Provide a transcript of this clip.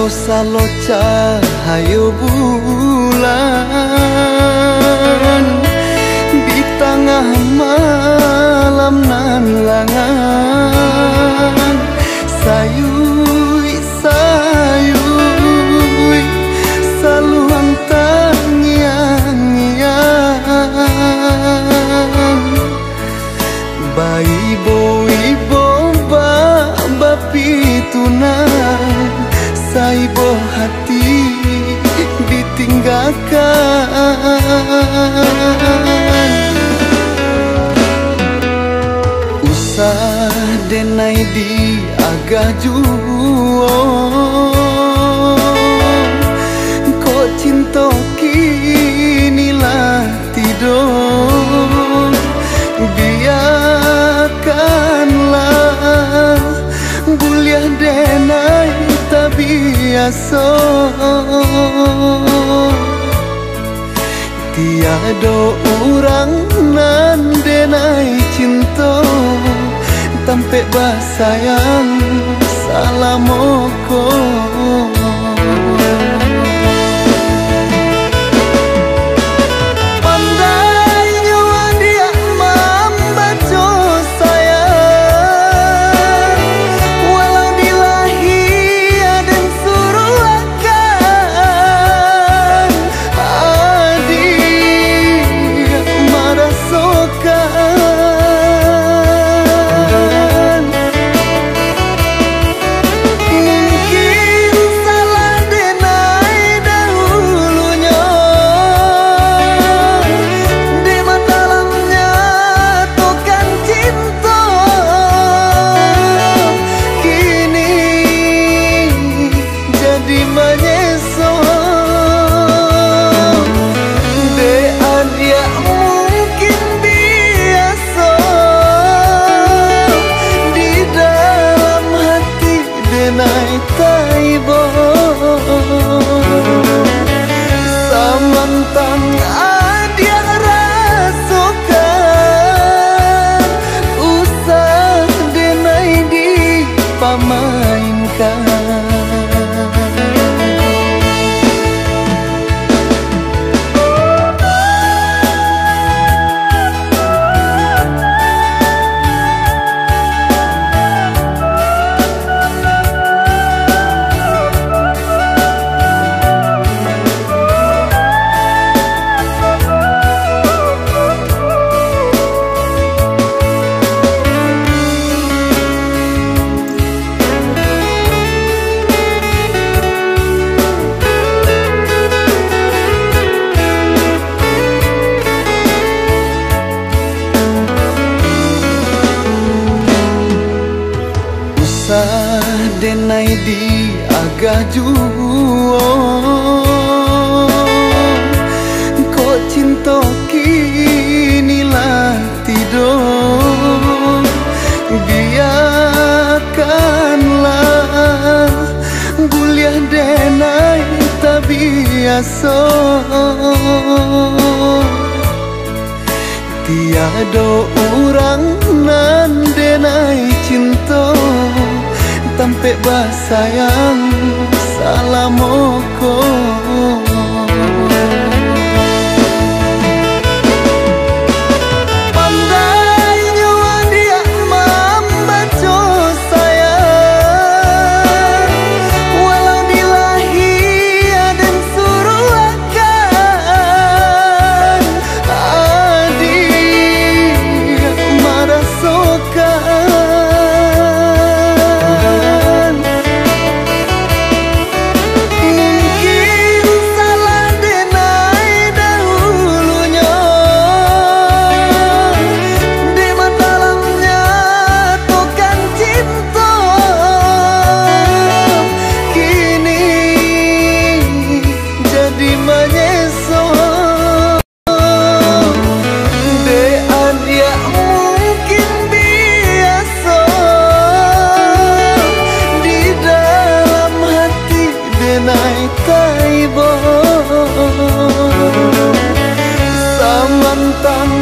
salo-salo cahaya bulan di tengah malam nan langan. Sayui sayui saluang tangian. Bayi boy bomba bapi tunang saibo hati ditinggalkan. Usah denai di agak juo kok cinta kinilah tidur. Biarkanlah buliah denai tak biasa. Tiada orang nan denai cinta tampe basayang salamoko. Samantang adia rasakan usah denai dipamainkan. Denai di agak juo kok cinta kinilah tidur. Biarkanlah buliah denai tak biasa. Tiada orang nan denai cinta tampe basayang salamoko. Samantang